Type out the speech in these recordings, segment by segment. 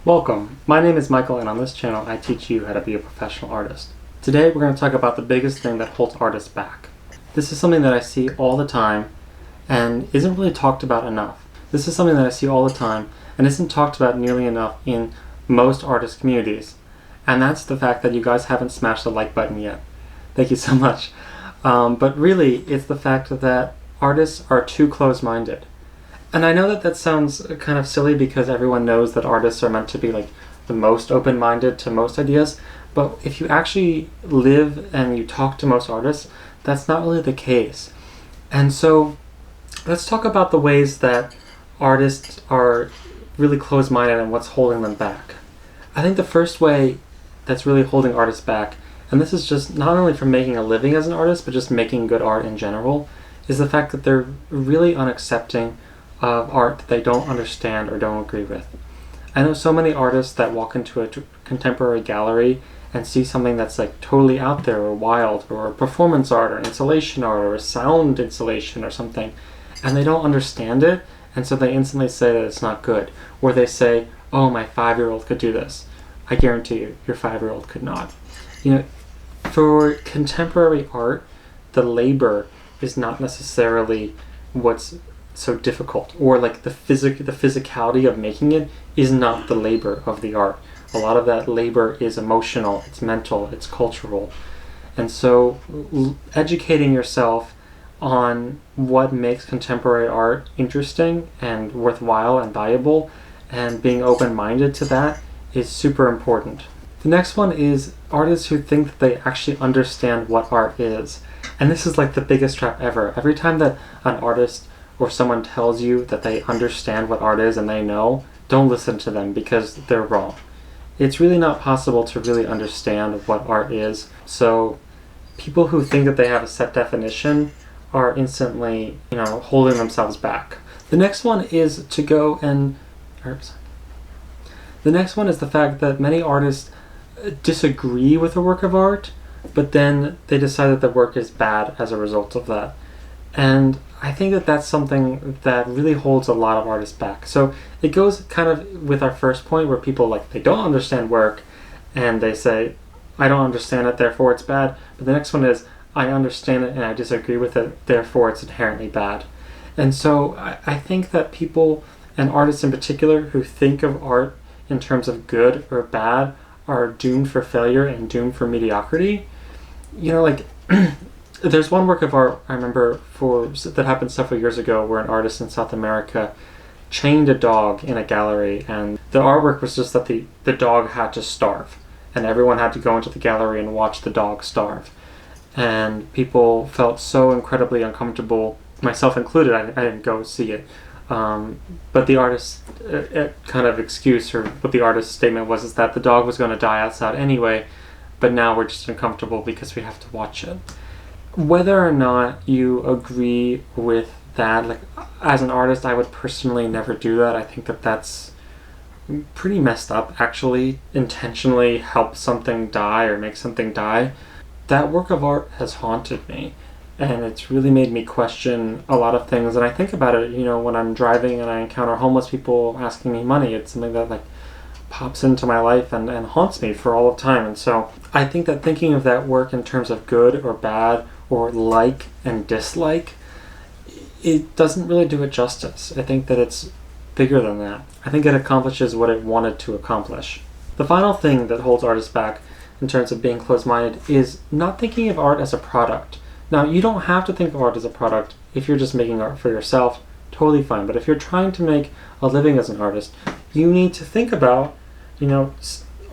Welcome, my name is Michael and on this channel I teach you how to be a professional artist. Today we're going to talk about the biggest thing that holds artists back. This is something that I see all the time and isn't really talked about enough. This is something that I see all the time and isn't talked about nearly enough in most artist communities. And that's the fact that you guys haven't smashed the like button yet. Thank you so much. But really, it's the fact that artists are too close-minded. And I know that that sounds kind of silly because everyone knows that artists are meant to be like the most open-minded to most ideas, but if you actually live and you talk to most artists, that's not really the case. And so let's talk about the ways that artists are really close-minded and what's holding them back. I think the first way that's really holding artists back, and this is just not only from making a living as an artist, but just making good art in general, is the fact that they're really unaccepting of art that they don't understand or don't agree with. I know so many artists that walk into a contemporary gallery and see something that's like totally out there or wild or performance art or installation art or sound installation or something, and they don't understand it, and so they instantly say that it's not good. Or they say, oh, my 5-year-old could do this. I guarantee you, your 5-year-old could not. For contemporary art, the labor is not necessarily what's so difficult, or like the physicality of making it is not the labor of the art. A lot of that labor is emotional, it's mental, it's cultural. And so educating yourself on what makes contemporary art interesting and worthwhile and valuable and being open-minded to that is super important. The next one is artists who think that they actually understand what art is. And this is like the biggest trap ever. Every time that an artist or someone tells you that they understand what art is and they know, don't listen to them because they're wrong. It's really not possible to really understand what art is. So people who think that they have a set definition are instantly, holding themselves back. The next one is to go and... The next one is the fact that many artists disagree with a work of art, but then they decide that the work is bad as a result of that. And I think that that's something that really holds a lot of artists back. So it goes kind of with our first point where people they don't understand work and they say, I don't understand it, therefore it's bad. But the next one is, I understand it and I disagree with it, therefore it's inherently bad. And so I think that people, and artists in particular, who think of art in terms of good or bad are doomed for failure and doomed for mediocrity. There's one work of art I remember that happened several years ago where an artist in South America chained a dog in a gallery, and the artwork was just that the dog had to starve, and everyone had to go into the gallery and watch the dog starve. And people felt so incredibly uncomfortable, myself included. I didn't go see it. But the artist's kind of excuse, or what the artist's statement was, is that the dog was going to die outside anyway, but now we're just uncomfortable because we have to watch it. Whether or not you agree with that, as an artist, I would personally never do that. I think that that's pretty messed up, actually. Intentionally help something die or make something die. That work of art has haunted me, and it's really made me question a lot of things. And I think about it, when I'm driving and I encounter homeless people asking me money, it's something that pops into my life and haunts me for all of time. And so I think that thinking of that work in terms of good or bad, or like and dislike, it doesn't really do it justice. I think that it's bigger than that. I think it accomplishes what it wanted to accomplish. The final thing that holds artists back in terms of being closed-minded is not thinking of art as a product. Now, you don't have to think of art as a product if you're just making art for yourself, totally fine. But if you're trying to make a living as an artist, you need to think about,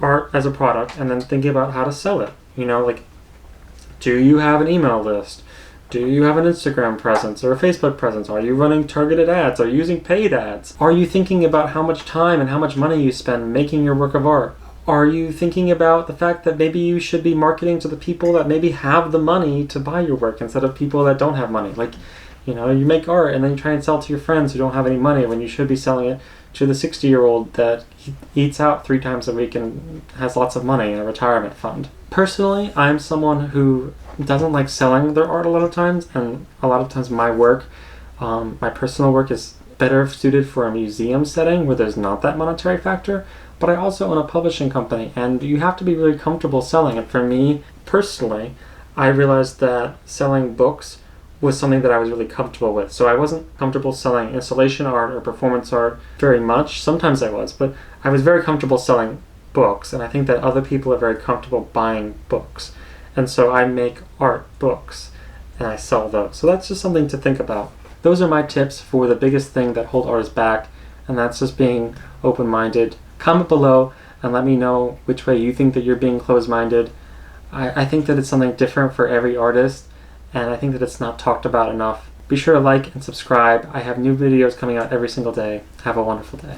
art as a product and then thinking about how to sell it. Do you have an email list? Do you have an Instagram presence or a Facebook presence? Are you running targeted ads? Are you using paid ads? Are you thinking about how much time and how much money you spend making your work of art? Are you thinking about the fact that maybe you should be marketing to the people that maybe have the money to buy your work instead of people that don't have money? You make art and then you try and sell it to your friends who don't have any money when you should be selling it to the 60-year-old that eats out 3 times a week and has lots of money in a retirement fund. Personally, I'm someone who doesn't like selling their art a lot of times, and a lot of times my work, my personal work is better suited for a museum setting where there's not that monetary factor, but I also own a publishing company, and you have to be really comfortable selling. And for me, personally, I realized that selling books was something that I was really comfortable with. So I wasn't comfortable selling installation art or performance art very much. Sometimes I was, but I was very comfortable selling books, and I think that other people are very comfortable buying books. And so I make art books, and I sell those. So that's just something to think about. Those are my tips for the biggest thing that hold artists back, and that's just being open-minded. Comment below and let me know which way you think that you're being closed-minded. I think that it's something different for every artist, and I think that it's not talked about enough. Be sure to like and subscribe. I have new videos coming out every single day. Have a wonderful day.